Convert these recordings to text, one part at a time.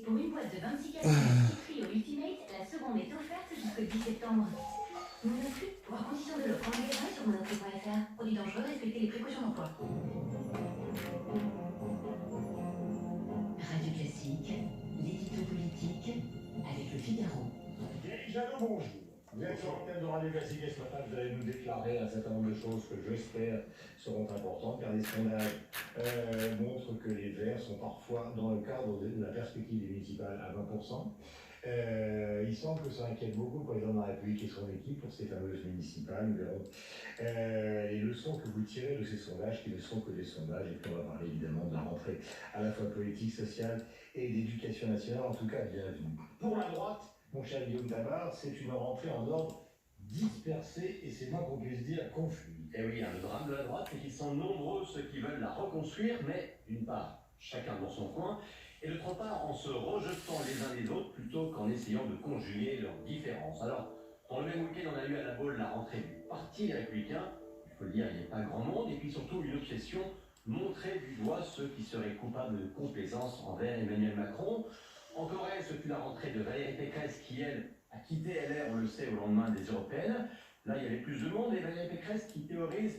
Pour une boîte de 26 cassettes Trio Ultimate, la seconde est offerte jusqu'au 10 septembre. Monoprix, pour à condition de l'offre en magasin sur monoprix.fr. Produit dangereux, respectez les précautions d'emploi. Radio Classique, l'édito politique avec le Figaro. Thierry Jadot, bonjour. Vous êtes sur l'antenne de Radio Classique et ce matin, vous allez nous déclarer un certain nombre de choses que j'espère seront importantes, car les sondages montrent que les Verts sont parfois dans le cadre de la perspective des municipales à 20%. Il semble que ça inquiète beaucoup le président de la République et son équipe pour ces fameuses municipales. Nous verrons les leçons que vous tirez de ces sondages, qui ne sont que des sondages, et puis on va parler évidemment de la rentrée à la fois politique, sociale et d'éducation nationale. En tout cas, bienvenue. Pour la droite, mon cher Guillaume Tabar, c'est une rentrée en ordre dispersée et c'est moins qu'on puisse dire confus. Et oui, le drame de la droite, c'est qu'ils sont nombreux ceux qui veulent la reconstruire, mais d'une part, chacun dans son coin, et d'autre part, en se rejetant les uns les autres plutôt qu'en essayant de conjuguer leurs différences. Alors, dans le même week-end, on a eu à la Baule la rentrée du Parti républicain. Il faut le dire, il n'y a pas grand monde, et puis surtout une obsession, montrer du doigt ceux qui seraient coupables de complaisance envers Emmanuel Macron. En Corée, ce fut la rentrée de Valérie Pécresse qui, elle, a quitté LR, on le sait, au lendemain des européennes. Là, il y avait plus de monde, et Valérie Pécresse qui théorise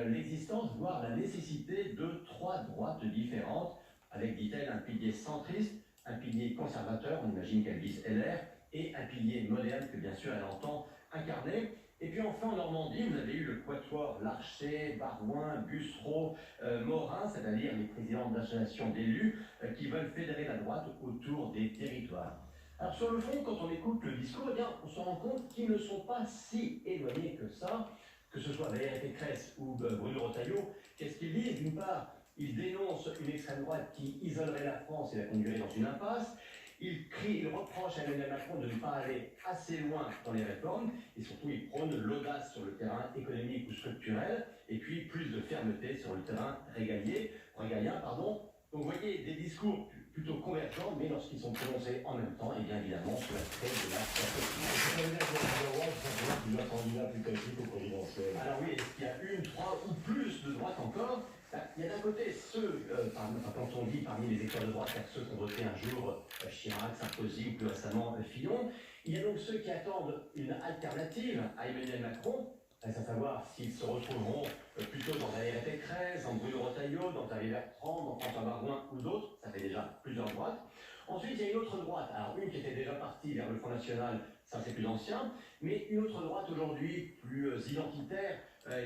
l'existence, voire la nécessité de trois droites différentes, avec, dit-elle, un pilier centriste, un pilier conservateur, on imagine qu'elle vise LR, et un pilier moderne que, bien sûr, elle entend incarner. Et puis enfin, en Normandie, vous avez eu le quatuor Larcher, Barouin, Bussereau, Morin, c'est-à-dire les présidents d'associations d'élus qui veulent fédérer la droite autour des territoires. Alors sur le fond, quand on écoute le discours, eh bien, on se rend compte qu'ils ne sont pas si éloignés que ça, que ce soit Valérie Pécresse ou Bruno Retailleau. Qu'est-ce qu'ils disent? D'une part, ils dénoncent une extrême droite qui isolerait la France et la conduirait dans une impasse. Ils reprochent à Emmanuel Macron de ne pas aller assez loin dans les réformes, et surtout ils prônent l'audace sur le terrain économique ou structurel, et puis plus de fermeté sur le terrain régalien. Donc vous voyez des discours plutôt convergents, mais lorsqu'ils sont prononcés en même temps, et bien évidemment sous la trait de la plusieurs candidats plus classiques au présidentiel. Alors oui, est-ce qu'il y a une, trois ou plus de droite encore? Il y a d'un côté ceux, quand on dit parmi les électeurs de droite, il y a ceux qui ont voté un jour Chirac, Sarkozy ou plus récemment Fillon. Il y a donc ceux qui attendent une alternative à Emmanuel Macron, à savoir s'ils se retrouveront plutôt dans Valérie Pécresse, dans Bruno Retailleau, dans Xavier Bertrand, dans François Barouin ou d'autres. Ça fait déjà plusieurs droites. Ensuite, il y a une autre droite. Alors une qui était déjà partie vers le Front National, ça c'est plus ancien, mais une autre droite aujourd'hui plus identitaire,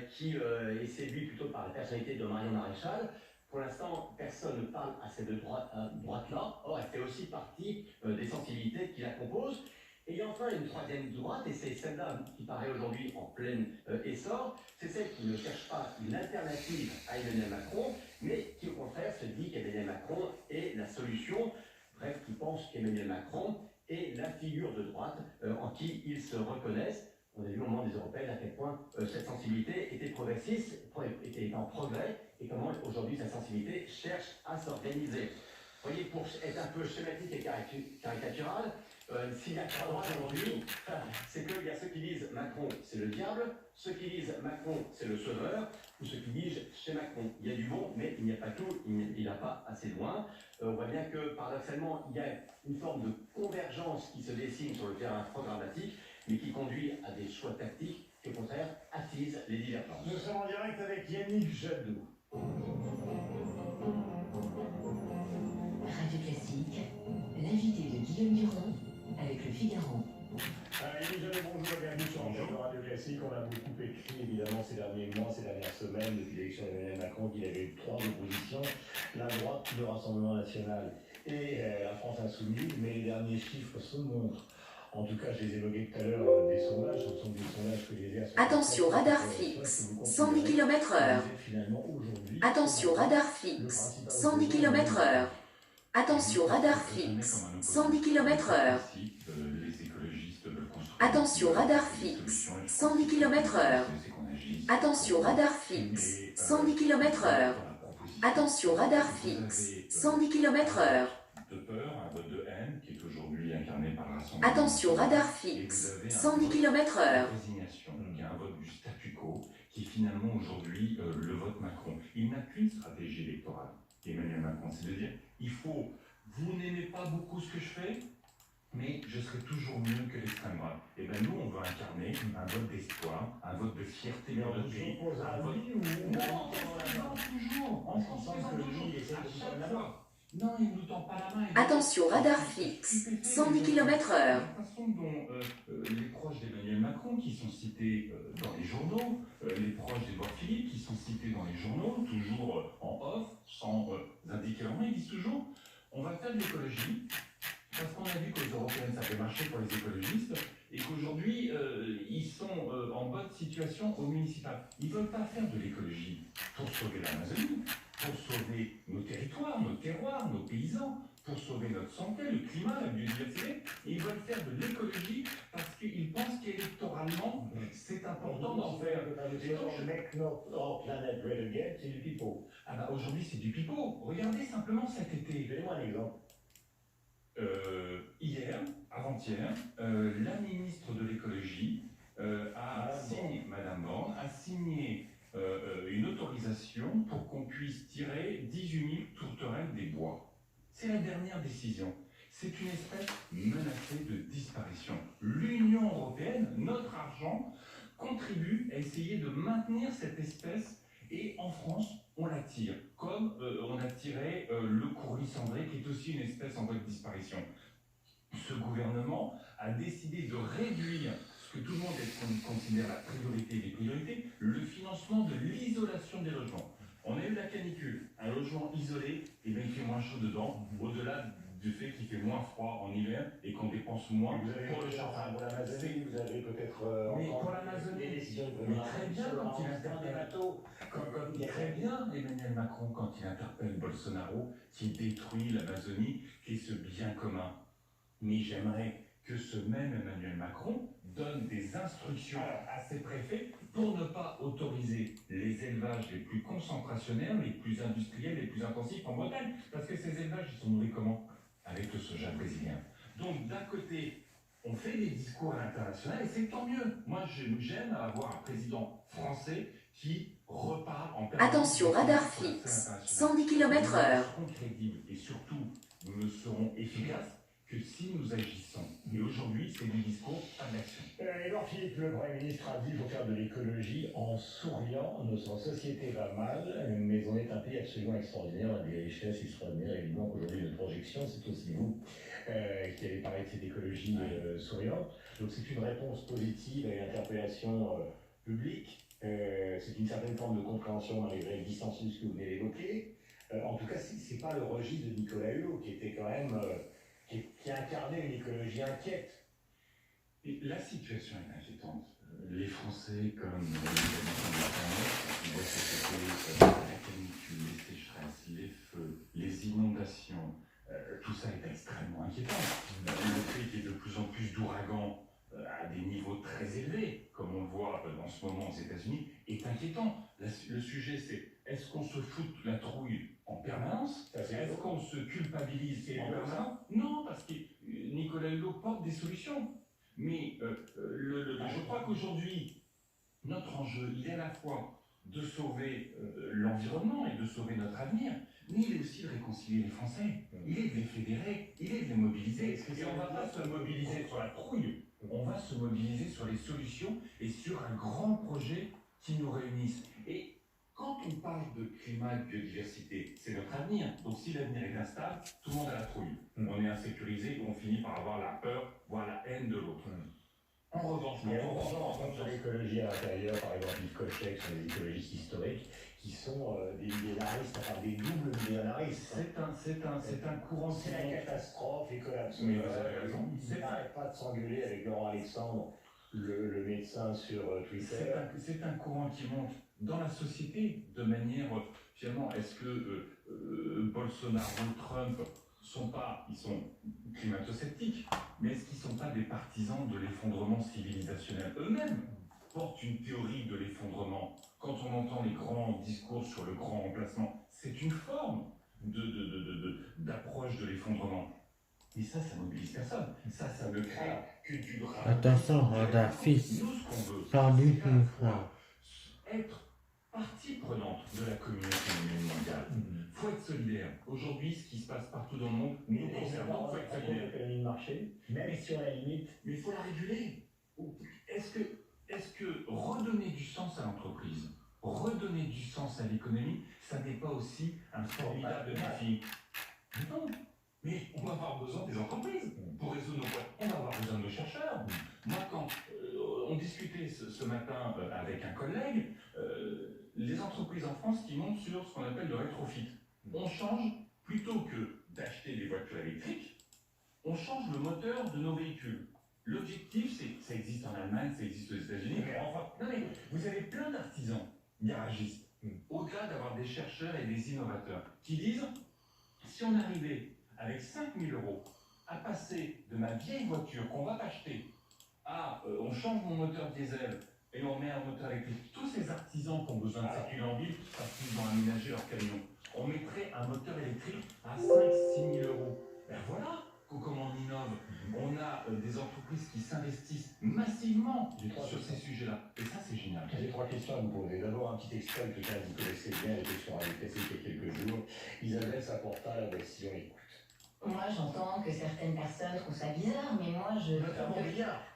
qui est séduit plutôt par la personnalité de Marion Maréchal. Pour l'instant, personne ne parle à ces deux droites-là. Or, elle fait aussi partie des sensibilités qui la composent. Et il y a enfin une troisième droite, et c'est celle-là qui paraît aujourd'hui en plein essor, c'est celle qui ne cherche pas une alternative à Emmanuel Macron, mais qui au contraire se dit qu'Emmanuel Macron est la solution, bref, qui pense qu'Emmanuel Macron est la figure de droite en qui ils se reconnaissent. On a vu au moment des européennes à quel point cette sensibilité était progressiste, était en progrès, et comment aujourd'hui cette sensibilité cherche à s'organiser. Vous voyez, pour être un peu schématique et caricatural, s'il y a trois droites aujourd'hui, c'est qu'il y a ceux qui disent Macron c'est le diable, ceux qui disent Macron c'est le sauveur, ou ceux qui disent chez Macron il y a du bon, mais il n'y a pas tout, il n'a pas assez loin. On voit bien que paradoxalement, il y a une forme de convergence qui se dessine sur le terrain programmatique, mais qui conduit à des choix tactiques qui, au contraire, attisent les divergences. Nous sommes en direct avec Yannick Jadot. Radio Classique, l'invité de Guillaume Durand avec le Figaro. Yannick Jadot, bonjour, bienvenue sur l'antenne de Radio Classique. On a beaucoup écrit évidemment ces derniers mois, ces dernières semaines, depuis l'élection d'Emmanuel Macron, qu'il avait eu trois oppositions, la droite, le Rassemblement National et la France Insoumise, mais les derniers chiffres se montrent En tout cas, je les évoquais tout à l'heure des sondages, ce sont des sondages que les verts sont... Attention, radar fixe, 110 km/h. Finalement, aujourd'hui, Attention, radar fixe, 110 km/h. Attention, radar fixe, 110 km/h. Les écologistes veulent construire. Attention, radar fixe, 110 km/h. Attention, radar fixe, 110 km/h. Attention, radar fixe, 110 km/h. De peur, un vote de haine qui est aujourd'hui incarné par le Rassemblement. Attention, radar fixe, 110 km/h. Résignation, il y a un vote du statu quo qui est finalement aujourd'hui le vote Macron. Il n'a qu'une stratégie électorale, Emmanuel Macron, c'est de dire vous n'aimez pas beaucoup ce que je fais, mais je serai toujours mieux que l'extrême droite. Et bien nous, on veut incarner un vote d'espoir, un vote de fierté dans notre pays. Un vote... Non, toujours, en construisant toujours, à chaque fois. Non, il ne nous tend pas la main. Attention, radar fixe, 110 km/h. La façon dont les proches d'Emmanuel Macron, qui sont cités dans les journaux, les proches d'Édouard Philippe, qui sont cités dans les journaux, toujours en off, sans indiquer leur nom, ils disent toujours on va faire de l'écologie, parce qu'on a vu qu'aux Européennes ça peut marcher pour les écologistes, et qu'aujourd'hui ils sont en bonne situation au municipal. Ils ne veulent pas faire de l'écologie pour sauver l'Amazonie, pour sauver nos territoires, nos terroirs, nos paysans, pour sauver notre santé, le climat, la biodiversité. Et ils veulent faire de l'écologie parce qu'ils pensent qu'électoralement, c'est important d'en faire. Make our planet great again, c'est du pipeau. Ah bah aujourd'hui c'est du pipeau. Regardez simplement cet été. Donnez-moi un exemple. Hier, avant-hier, la ministre de l'écologie Madame Borne a signé une autorisation pour qu'on puisse tirer 18 000 tourterelles des bois. C'est la dernière décision. C'est une espèce menacée de disparition. L'Union européenne, notre argent, contribue à essayer de maintenir cette espèce et en France, on la tire. Comme on a tiré le courlis cendré qui est aussi une espèce en voie de disparition. Ce gouvernement a décidé de réduire ce que tout le monde considère la priorité des priorités, le financement de l'isolation des logements. On a eu la canicule, un logement isolé, et bien il fait moins chaud dedans, au-delà du fait qu'il fait moins froid en hiver et qu'on dépense moins pour le chauffage. Pour l'Amazonie, vous avez peut-être mais encore pour l'Amazonie, des décisions de mais très bien quand il des interpelle bateaux. très bien Emmanuel Macron quand il interpelle Bolsonaro, qui détruit l'Amazonie, qui est ce bien commun. Mais j'aimerais que ce même Emmanuel Macron donne des instructions à ses préfets pour ne pas autoriser les élevages les plus concentrationnaires, les plus industriels, les plus intensifs en Bretagne. Parce que ces élevages, ils sont nourris comment? Avec le soja brésilien. Donc d'un côté, on fait des discours à l'international et c'est tant mieux. Moi, j'aime avoir un président français qui repart en permanence. Attention, radar fixe, 110 km/h. Nous serons crédibles et surtout, nous ne serons efficaces que si nous agissons. Et aujourd'hui, c'est du discours, pas d'action. Édouard Philippe, le Premier ministre, a dit qu'il faut faire de l'écologie en souriant. Notre société va mal, mais on est un pays absolument extraordinaire, on a des richesses extraordinaires. Évidemment qu'aujourd'hui, notre projection, c'est aussi vous qui avez parlé de cette écologie souriante. Donc c'est une réponse positive à une interpellation publique. C'est une certaine forme de compréhension malgré le dissensus que vous venez d'évoquer. En tout cas, c'est pas le registre de Nicolas Hulot qui était quand même... qui incarnait une écologie inquiète. Et la situation est inquiétante. Les Français, comme les habitants de la planète, voient cet été la canicule, les sécheresses, les feux, les inondations, tout ça est extrêmement inquiétant. Le fait qu'il y ait de plus en plus d'ouragans à des niveaux très élevés, comme on le voit en ce moment aux États-Unis, est inquiétant. Le sujet, c'est est-ce qu'on se fout de la trouille en permanence? Est-ce qu'on se culpabilise en permanence? Non, parce que Nicolas Hulot porte des solutions. Mais je crois qu'aujourd'hui, notre enjeu, il est à la fois de sauver l'environnement et de sauver notre avenir, mais il est aussi de réconcilier les Français. Il est de les fédérer, il est de les mobiliser. Et on ne va pas se mobiliser sur la trouille, on va se mobiliser sur les solutions et sur un grand projet qui nous réunisse. Et quand on parle de climat et de biodiversité, c'est notre avenir. Donc si l'avenir est instable, tout le monde a la trouille. On est insécurisé et on finit par avoir la peur, voire la haine de l'autre. En revanche, quand on rencontre sur l'écologie à l'intérieur, par exemple Yves Kochek sur les écologistes historiques, qui sont des millénaristes, enfin des doubles millénaristes. C'est un courant qui C'est la monte. catastrophe, les collapses. Mais vous avez raison. Ils n'arrêtent pas de s'engueuler avec Laurent Alexandre, le médecin sur Twitter. C'est un courant qui monte dans la société de manière, finalement, est-ce que Bolsonaro, Trump ils sont climato-sceptiques, mais est-ce qu'ils ne sont pas des partisans de l'effondrement civilisationnel eux-mêmes portent une théorie de l'effondrement. Quand on entend les grands discours sur le grand remplacement, c'est une forme d'approche de l'effondrement. Et ça mobilise personne. Ça ne crée que du drame. Attention, radar fixe. Nous, ce qu'on veut, Sans du c'est tout. être partie prenante de la communauté humaine mondiale. Il faut être solidaire. Aujourd'hui, ce qui se passe partout dans le monde nous concerne. Donc, il faut être solidaire. L'économie de marché, même si on la limite. Mais il faut la réguler. Est-ce que redonner du sens à l'entreprise, redonner du sens à l'économie, ça n'est pas aussi un formidable défi? Non. Mais on va avoir besoin des entreprises pour résoudre nos problèmes. On va avoir besoin de nos chercheurs. Moi, quand on discutait ce matin avec un collègue, les entreprises en France qui montent sur ce qu'on appelle le rétrofit. On change, plutôt que d'acheter des voitures électriques, on change le moteur de nos véhicules. L'objectif, ça existe en Allemagne, ça existe aux États-Unis. Enfin, non mais vous avez plein d'artisans, garagistes, au-delà d'avoir des chercheurs et des innovateurs, qui disent, si on arrivait avec 5 000 € à passer de ma vieille voiture qu'on va acheter à on change mon moteur diesel et on met un moteur électrique, tous ces artisans qui ont besoin de circuler en ville parce qu'ils ont aménagé leur camion, on mettrait un moteur électrique à 5 000 – 6 000 €. Ben voilà comment on innove. On a des entreprises qui s'investissent massivement sur ces sujets-là. Et ça, c'est génial. J'ai 3 questions à vous poser. D'abord, un petit extrait que vous connaissez bien, j'étais sur Radio Classique il y a quelques jours. Isabelle Saporta, la décision écoute. Moi, j'entends que certaines personnes trouvent ça bizarre, mais moi,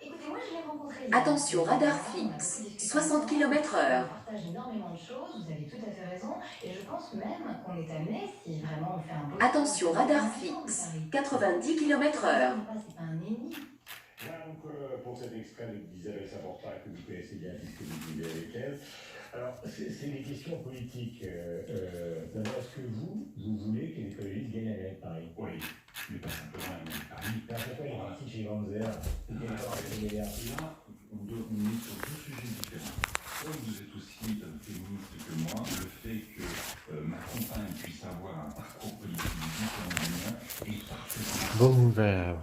Écoutez, moi, je l'ai rencontré. Attention, radar fixe. 60 km/h. On partage énormément de choses, vous avez tout à fait raison. Et je pense même qu'on est amené, si vraiment on fait un beau... Attention, radar fixe. 90 km/h. C'est pas un ennemi. Voilà donc pour cet extrait d'Isabelle Saporta que vous connaissez bien puisque vous vivez avec elle. Alors, c'est des questions politiques. D'abord, est-ce que vous voulez que les écologistes gagnent la mairie de Paris? Oui, mais pas simplement la mairie de Paris. Pourquoi il est parti chez Vanzer? Là, on est sur deux sujets différents. Comme vous êtes aussi féministe que moi, le fait que ma compagne puisse avoir un parcours politique différent du mien est parfaitement... Bon verre.